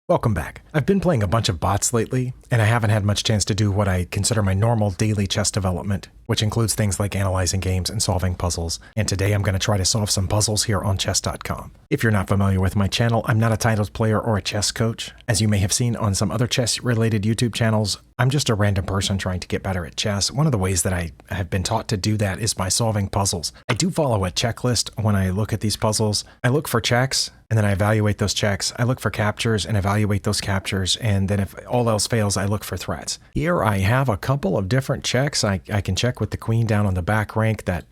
Welcome back. I've been playing a bunch of bots lately, and I haven't had much chance to do what I consider my normal daily chess development, which includes things like analyzing games and solving puzzles, and today I'm going to try to solve some puzzles here on chess.com. If you're not familiar with my channel, I'm not a titled player or a chess coach. As you may have seen on some other chess-related YouTube channels, I'm just a random person trying to get better at chess. One of the ways that I have been taught to do that is by solving puzzles. I do follow a checklist when I look at these puzzles. I look for checks, and then I evaluate those checks. I look for captures and evaluate those captures, and then if all else fails, I look for threats. Here I have a couple of different checks. I can check with the queen down on the back rank that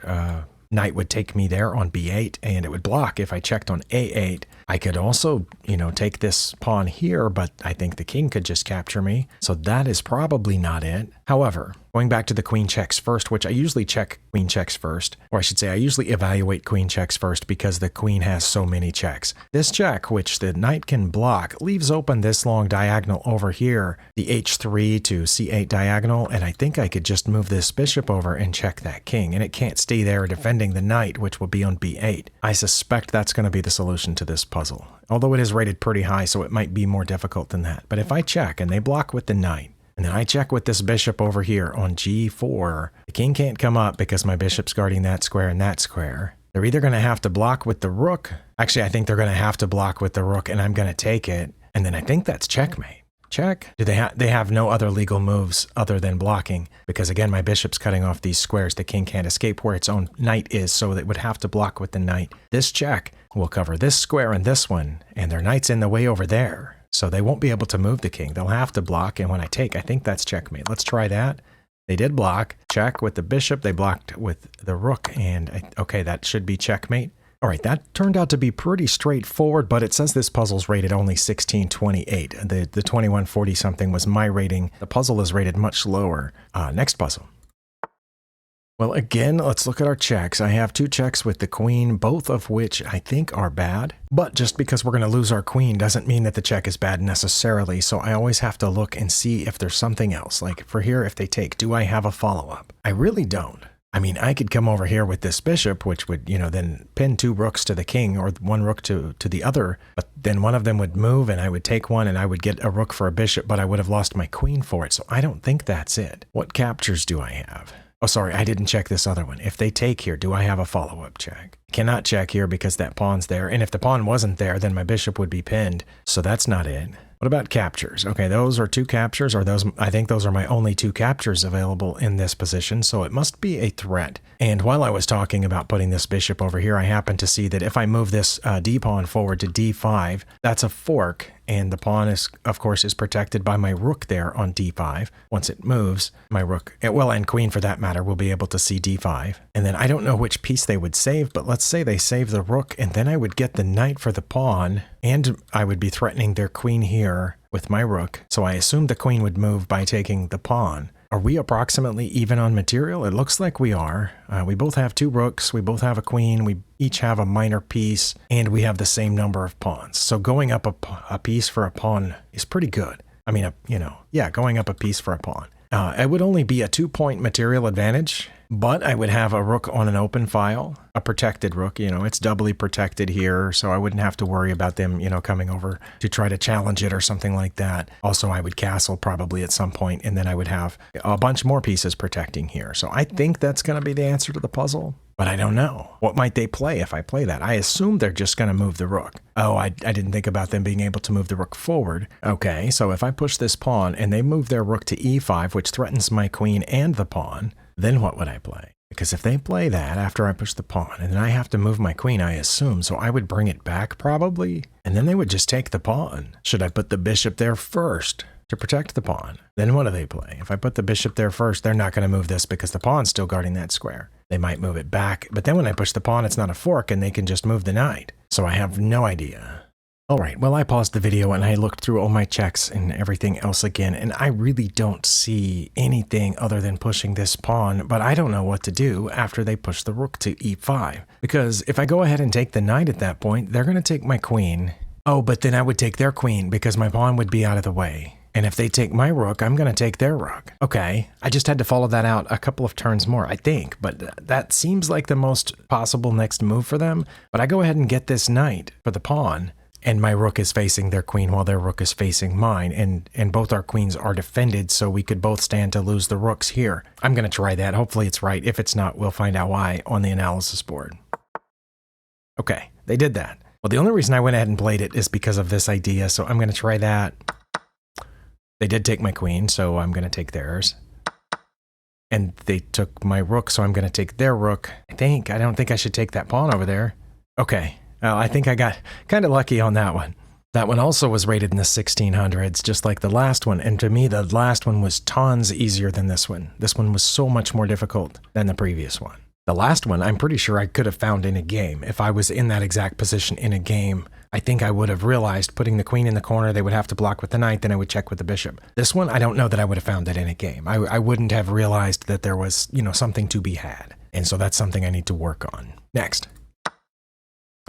knight would take me there on b8, and it would block if I checked on a8. I could also, take this pawn here, but I think the king could just capture me, so that is probably not it. However, going back to the queen checks first, which I usually check queen checks first, or I should say I usually evaluate queen checks first because the queen has so many checks. This check, which the knight can block, leaves open this long diagonal over here, the h3 to c8 diagonal, and I think I could just move this bishop over and check that king, and it can't stay there defending the knight, which will be on b8. I suspect that's going to be the solution to this puzzle, although it is rated pretty high, so it might be more difficult than that. But if I check and they block with the knight, and then I check with this bishop over here on g4, the king can't come up because my bishop's guarding that square and that square. They're either going to have to block with the rook. Actually, I think they're going to have to block with the rook, and I'm going to take it. And then I think that's checkmate. Check. Do they have no other legal moves other than blocking? Because again, my bishop's cutting off these squares. The king can't escape where its own knight is, so it would have to block with the knight. This check will cover this square and this one, and their knight's in the way over there. So they won't be able to move the king. They'll have to block, and when I take, I think that's checkmate. Let's try that. They did block. Check with the bishop. They blocked with the rook, and okay, that should be checkmate. All right, that turned out to be pretty straightforward, but it says this puzzle's rated only 1628. The 2140 something was my rating. The puzzle is rated much lower. Next puzzle. Well, again, let's look at our checks. I have two checks with the queen, both of which I think are bad. But just because we're going to lose our queen doesn't mean that the check is bad necessarily, so I always have to look and see if there's something else. Like for here, if they take, do I have a follow-up? I really don't. I mean, I could come over here with this bishop, which would, then pin two rooks to the king or one rook to the other, but then one of them would move and I would take one and I would get a rook for a bishop, but I would have lost my queen for it, so I don't think that's it. What captures do I have? Oh, sorry, I didn't check this other one. If they take here, do I have a follow-up check? Cannot check here because that pawn's there, and if the pawn wasn't there, then my bishop would be pinned, so that's not it. What about captures? Okay, those are two captures, or I think those are my only two captures available in this position, so it must be a threat. And while I was talking about putting this bishop over here, I happened to see that if I move this d-pawn forward to d5, that's a fork, and the pawn is, of course, is protected by my rook there on d5. Once it moves, my rook, well, and queen for that matter, will be able to see d5. And then I don't know which piece they would save, but let's say they save the rook, and then I would get the knight for the pawn, and I would be threatening their queen here with my rook. So I assumed the queen would move by taking the pawn. Are we approximately even on material? It looks like we are. We both have two rooks, we both have a queen, we each have a minor piece, and we have the same number of pawns. So going up a piece for a pawn is pretty good. I mean, going up a piece for a pawn. It would only be a 2-point material advantage, but I would have a rook on an open file, a protected rook, it's doubly protected here, so I wouldn't have to worry about them, coming over to try to challenge it or something like that. Also, I would castle probably at some point, and then I would have a bunch more pieces protecting here. So I think that's going to be the answer to the puzzle, but I don't know. What might they play if I play that? I assume they're just going to move the rook. Oh, I didn't think about them being able to move the rook forward. Okay, so if I push this pawn and they move their rook to e5, which threatens my queen and the pawn, then what would I play? Because if they play that after I push the pawn, and then I have to move my queen, I assume, so I would bring it back probably, and then they would just take the pawn. Should I put the bishop there first to protect the pawn? Then what do they play? If I put the bishop there first, they're not going to move this because the pawn's still guarding that square. They might move it back, but then when I push the pawn, it's not a fork, and they can just move the knight. So I have no idea. Alright, well, I paused the video and I looked through all my checks and everything else again, and I really don't see anything other than pushing this pawn, but I don't know what to do after they push the rook to e5. Because if I go ahead and take the knight at that point, they're going to take my queen. Oh, but then I would take their queen because my pawn would be out of the way. And if they take my rook, I'm going to take their rook. Okay, I just had to follow that out a couple of turns more, I think, but that seems like the most possible next move for them. But I go ahead and get this knight for the pawn. and my rook is facing their queen while their rook is facing mine, and both our queens are defended, so we could both stand to lose the rooks here. I'm going to try that. Hopefully it's right. If it's not, we'll find out why on the analysis board. Okay, they did that. Well, the only reason I went ahead and played it is because of this idea, so I'm going to try that. They did take my queen, so I'm going to take theirs. And they took my rook, so I'm going to take their rook. I don't think I should take that pawn over there. Okay. Well, I think I got kind of lucky on that one. That one also was rated in the 1600s, just like the last one. And to me, the last one was tons easier than this one. This one was so much more difficult than the previous one. The last one, I'm pretty sure I could have found in a game. If I was in that exact position in a game, I think I would have realized putting the queen in the corner, they would have to block with the knight, then I would check with the bishop. This one, I don't know that I would have found it in a game. I wouldn't have realized that there was, something to be had. And so that's something I need to work on. Next.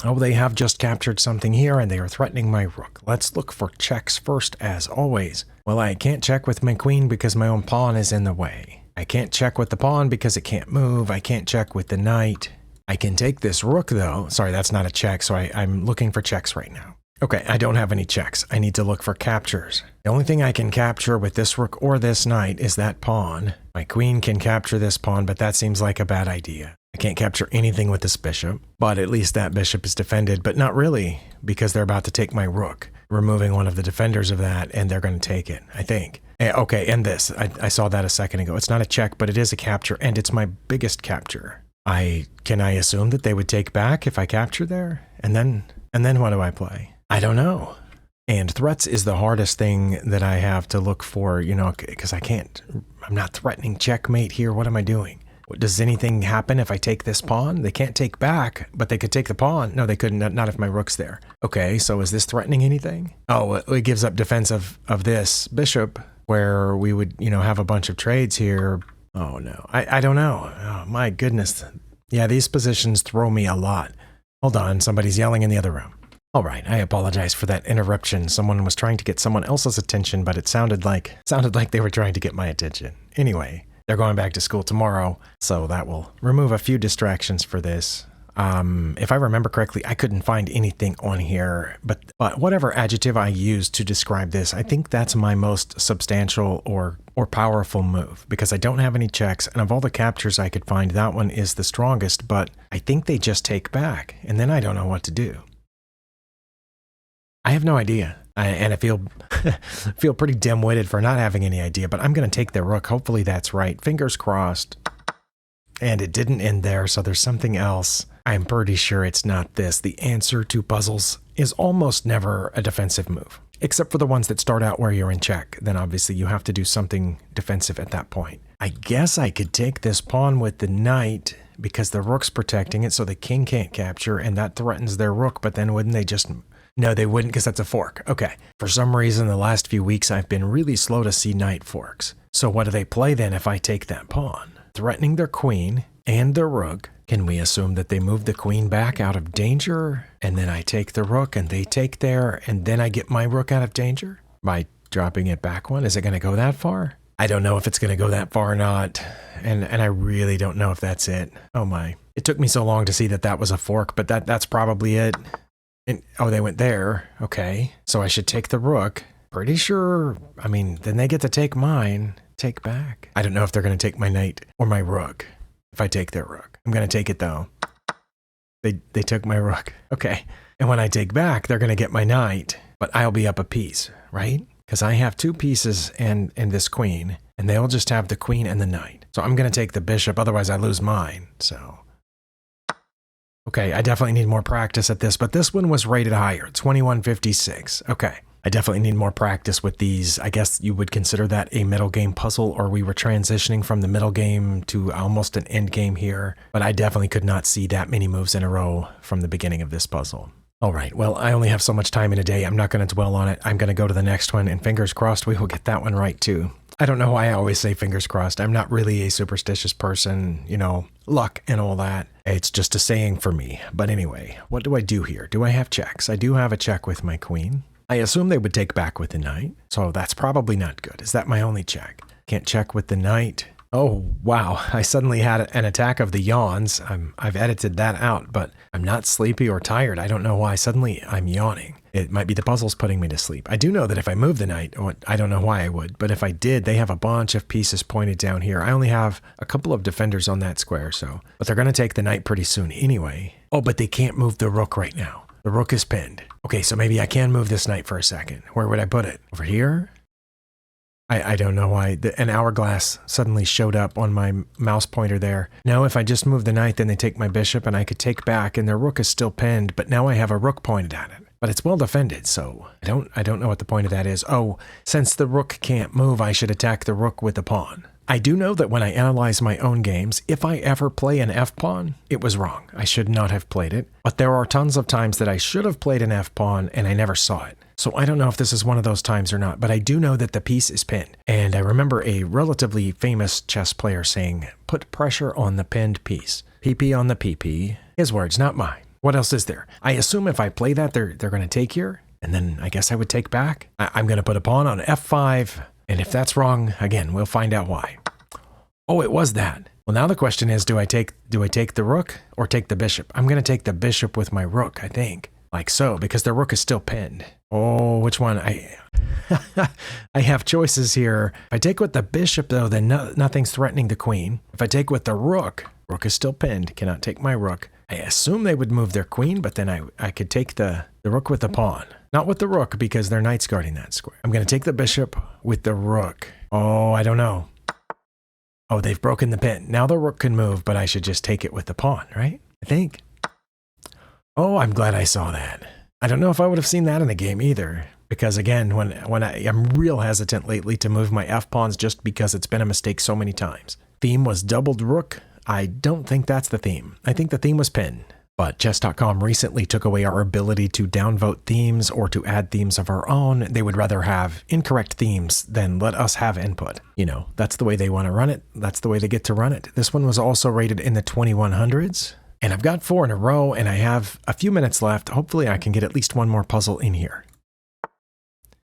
Oh, they have just captured something here, and they are threatening my rook. Let's look for checks first, as always. Well, I can't check with my queen because my own pawn is in the way. I can't check with the pawn because it can't move. I can't check with the knight. I can take this rook, though. Sorry, that's not a check, so I'm looking for checks right now. Okay, I don't have any checks. I need to look for captures. The only thing I can capture with this rook or this knight is that pawn. My queen can capture this pawn, but that seems like a bad idea. I can't capture anything with this bishop, but at least that bishop is defended, but not really, because they're about to take my rook, removing one of the defenders of that, and they're going to take it, I think. Okay, and this. I saw that a second ago. It's not a check, but it is a capture, and it's my biggest capture. Can I assume that they would take back if I capture there? And then what do I play? I don't know. And threats is the hardest thing that I have to look for, because I'm not threatening checkmate here. What am I doing? Does anything happen if I take this pawn? They can't take back, but they could take the pawn. No, they couldn't, not if my rook's there. Okay, so is this threatening anything? Oh, it gives up defense of this bishop, where we would, have a bunch of trades here. Oh, no. I don't know. Oh, my goodness. Yeah, these positions throw me a lot. Hold on, somebody's yelling in the other room. All right, I apologize for that interruption. Someone was trying to get someone else's attention, but it sounded like they were trying to get my attention. Anyway, they're going back to school tomorrow, so that will remove a few distractions for this. If I remember correctly, I couldn't find anything on here, but whatever adjective I used to describe this, I think that's my most substantial or powerful move, because I don't have any checks, and of all the captures I could find, that one is the strongest, but I think they just take back, and then I don't know what to do. I have no idea, and I feel pretty dim-witted for not having any idea, but I'm going to take their rook. Hopefully that's right. Fingers crossed. And it didn't end there, so there's something else. I'm pretty sure it's not this. The answer to puzzles is almost never a defensive move, except for the ones that start out where you're in check. Then obviously you have to do something defensive at that point. I guess I could take this pawn with the knight because the rook's protecting it, so the king can't capture, and that threatens their rook, but then wouldn't they just... No, they wouldn't, because that's a fork. Okay. For some reason, the last few weeks, I've been really slow to see knight forks. So what do they play then if I take that pawn? Threatening their queen and their rook. Can we assume that they move the queen back out of danger, and then I take the rook, and they take there, and then I get my rook out of danger? By dropping it back one? Is it going to go that far? I don't know if it's going to go that far or not, and I really don't know if that's it. Oh my. It took me so long to see that was a fork, but that's probably it. And, oh, they went there. Okay. So I should take the rook. Pretty sure. I mean, then they get to take mine. Take back. I don't know if they're going to take my knight or my rook if I take their rook. I'm going to take it, though. They took my rook. Okay. And when I take back, they're going to get my knight. But I'll be up a piece, right? Because I have two pieces and this queen. And they'll just have the queen and the knight. So I'm going to take the bishop. Otherwise, I lose mine. So... Okay, I definitely need more practice at this, but this one was rated higher, 2156. Okay, I definitely need more practice with these. I guess you would consider that a middle game puzzle, or we were transitioning from the middle game to almost an end game here, but I definitely could not see that many moves in a row from the beginning of this puzzle. All right, well, I only have so much time in a day. I'm not going to dwell on it. I'm going to go to the next one, and fingers crossed we will get that one right too. I don't know why I always say fingers crossed. I'm not really a superstitious person, luck and all that. It's just a saying for me. But anyway, what do I do here? Do I have checks? I do have a check with my queen. I assume they would take back with the knight, so that's probably not good. Is that my only check? Can't check with the knight. Oh, wow. I suddenly had an attack of the yawns. I've edited that out, but I'm not sleepy or tired. I don't know why. Suddenly I'm yawning. It might be the puzzles putting me to sleep. I do know that if I move the knight, I don't know why I would, but if I did, they have a bunch of pieces pointed down here. I only have a couple of defenders on that square, but they're going to take the knight pretty soon anyway. Oh, but they can't move the rook right now. The rook is pinned. Okay, so maybe I can move this knight for a second. Where would I put it? Over here? I don't know why an hourglass suddenly showed up on my mouse pointer there. Now, if I just move the knight, then they take my bishop and I could take back and their rook is still pinned, but now I have a rook pointed at it. But it's well defended, so I don't know what the point of that is. Oh, since the rook can't move, I should attack the rook with the pawn. I do know that when I analyze my own games, if I ever play an f-pawn, it was wrong. I should not have played it. But there are tons of times that I should have played an f-pawn and I never saw it. So I don't know if this is one of those times or not, but I do know that the piece is pinned. And I remember a relatively famous chess player saying, put pressure on the pinned piece. PP on the PP. His words, not mine. What else is there? I assume if I play that, they're going to take here. And then I guess I would take back. I'm going to put a pawn on f5. And if that's wrong, again, we'll find out why. Oh, it was that. Well, now the question is, do I take the rook or take the bishop? I'm going to take the bishop with my rook, I think. Like so, because the rook is still pinned. Oh, which one? I have choices here. If I take with the bishop, though, then nothing's threatening the queen. If I take with the rook is still pinned. Cannot take my rook. I assume they would move their queen, but then I could take the rook with the pawn. Not with the rook, because their knight's guarding that square. I'm going to take the bishop with the rook. Oh, I don't know. Oh, they've broken the pin. Now the rook can move, but I should just take it with the pawn, right? I think. Oh, I'm glad I saw that. I don't know if I would have seen that in the game either. Because again, when I'm real hesitant lately to move my f-pawns just because it's been a mistake so many times. Theme was doubled rook. I don't think that's the theme. I think the theme was pin. But Chess.com recently took away our ability to downvote themes or to add themes of our own. They would rather have incorrect themes than let us have input. You know, that's the way they want to run it. That's the way they get to run it. This one was also rated in the 2100s. And I've got 4 in a row and I have a few minutes left. Hopefully I can get at least one more puzzle in here.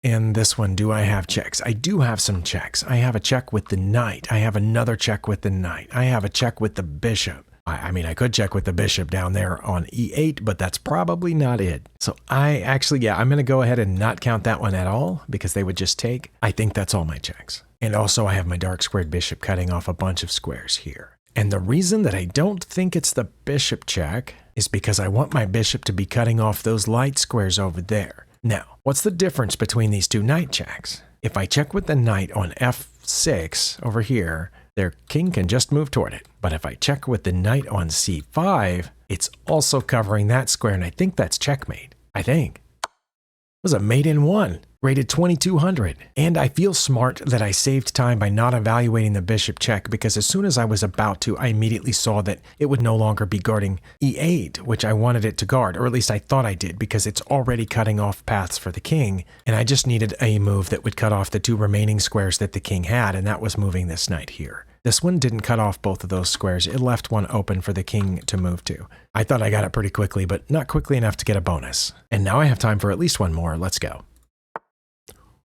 In this one, do I have checks? I do have some checks. I have a check with the knight. I have another check with the knight. I have a check with the bishop. I mean, I could check with the bishop down there on e8, but that's probably not it. So I'm going to go ahead and not count that one at all because they would just take. I think that's all my checks. And also I have my dark squared bishop cutting off a bunch of squares here. And the reason that I don't think it's the bishop check is because I want my bishop to be cutting off those light squares over there. Now, what's the difference between these two knight checks? If I check with the knight on f6 over here, their king can just move toward it. But if I check with the knight on c5, it's also covering that square, and I think that's checkmate. I think. It was a mate in one, rated 2200. And I feel smart that I saved time by not evaluating the bishop check, because as soon as I was about to, I immediately saw that it would no longer be guarding e8, which I wanted it to guard, or at least I thought I did, because it's already cutting off paths for the king, and I just needed a move that would cut off the 2 remaining squares that the king had, and that was moving this knight here. This one didn't cut off both of those squares. It left one open for the king to move to. I thought I got it pretty quickly, but not quickly enough to get a bonus. And now I have time for at least one more. Let's go.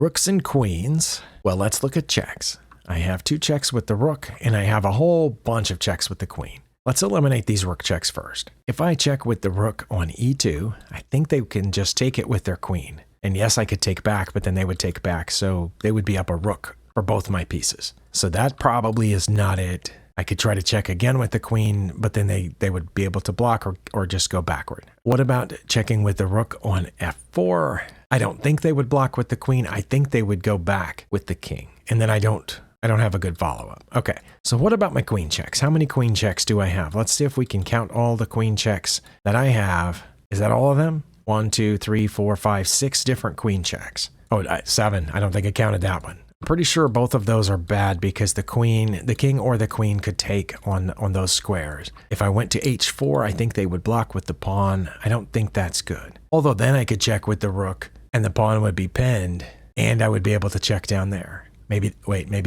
Rooks and queens. Well, let's look at checks. I have 2 checks with the rook, and I have a whole bunch of checks with the queen. Let's eliminate these rook checks first. If I check with the rook on e2, I think they can just take it with their queen. And yes, I could take back, but then they would take back, so they would be up a rook for both my pieces. So that probably is not it. I could try to check again with the queen, but then they would be able to block or just go backward. What about checking with the rook on f4? I don't think they would block with the queen. I think they would go back with the king. And then I don't have a good follow-up. Okay, so what about my queen checks? How many queen checks do I have? Let's see if we can count all the queen checks that I have. Is that all of them? 1, 2, 3, 4, 5, 6 different queen checks. Oh, 7. I don't think I counted that one. I'm pretty sure both of those are bad because the king or the queen could take on those squares. If I went to h4, I think they would block with the pawn. I don't think that's good. Although then I could check with the rook and the pawn would be pinned and I would be able to check down there. Maybe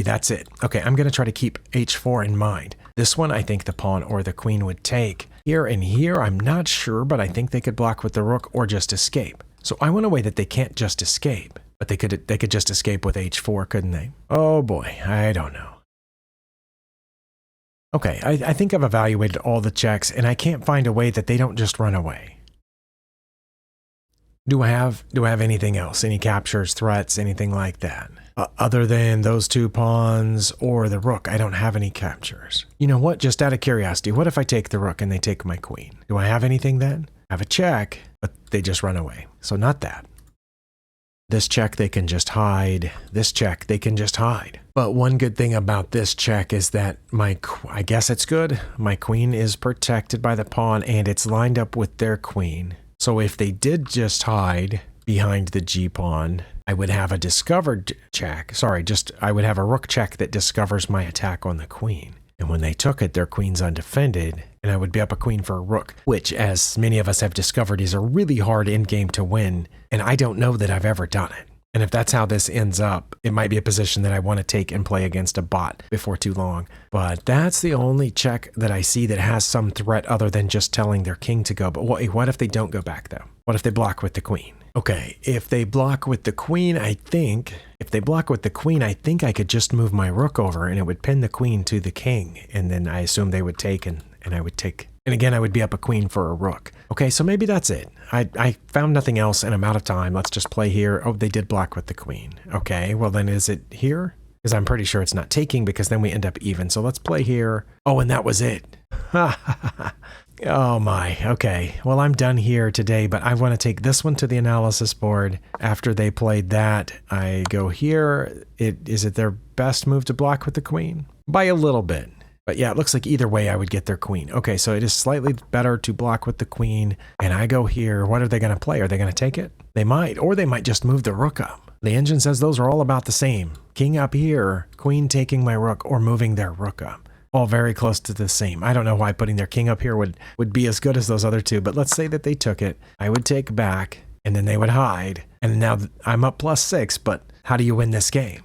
that's it. Okay, I'm going to try to keep h4 in mind. This one, I think the pawn or the queen would take. Here and here, I'm not sure, but I think they could block with the rook or just escape. So I want a way that they can't just escape. But they could just escape with h4, couldn't they? Oh boy, I don't know. Okay, I think I've evaluated all the checks, and I can't find a way that they don't just run away. Do I have anything else? Any captures, threats, anything like that? Other than those 2 pawns or the rook, I don't have any captures. You know what? Just out of curiosity, what if I take the rook and they take my queen? Do I have anything then? I have a check, but they just run away. So not that. This check they can just hide. This check they can just hide. But one good thing about this check is that I guess it's good. My queen is protected by the pawn and it's lined up with their queen. So if they did just hide behind the g-pawn, I would have a discovered check. I would have a rook check that discovers my attack on the queen. And when they took it, their queen's undefended, and I would be up a queen for a rook, which, as many of us have discovered, is a really hard endgame to win, and I don't know that I've ever done it. And if that's how this ends up, it might be a position that I want to take and play against a bot before too long. But that's the only check that I see that has some threat other than just telling their king to go. But what if they don't go back, though? What if they block with the queen? Okay, if they block with the queen, I think I could just move my rook over and it would pin the queen to the king. And then I assume they would take and I would take. And again, I would be up a queen for a rook. Okay, so maybe that's it. I found nothing else and I'm out of time. Let's just play here. Oh, they did block with the queen. Okay, well then is it here? Because I'm pretty sure it's not taking because then we end up even. So let's play here. Oh, and that was it. Oh my, okay. Well, I'm done here today, but I want to take this one to the analysis board. After they played that, I go here. Is it their best move to block with the queen? By a little bit. But yeah, it looks like either way I would get their queen. Okay, so it is slightly better to block with the queen. And I go here. What are they going to play? Are they going to take it? They might, or they might just move the rook up. The engine says those are all about the same. King up here, queen taking my rook, or moving their rook up. All very close to the same. I don't know why putting their king up here would be as good as those other two, but let's say that they took it. I would take back, and then they would hide. And now I'm up +6, but how do you win this game?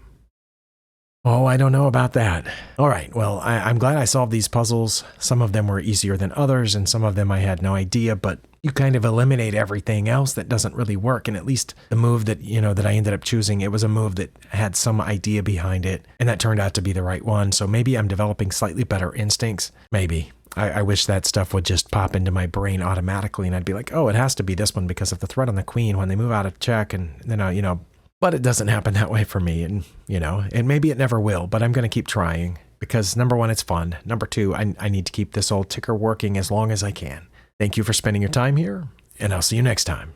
Oh, I don't know about that. All right, well, I'm glad I solved these puzzles. Some of them were easier than others, and some of them I had no idea, but you kind of eliminate everything else that doesn't really work. And at least the move that, that I ended up choosing, it was a move that had some idea behind it, and that turned out to be the right one. So maybe I'm developing slightly better instincts. Maybe. I wish that stuff would just pop into my brain automatically, and I'd be like, oh, it has to be this one because of the threat on the queen when they move out of check, and then, but it doesn't happen that way for me, and, and maybe it never will, but I'm going to keep trying because number one, it's fun. Number two, I need to keep this old ticker working as long as I can. Thank you for spending your time here, and I'll see you next time.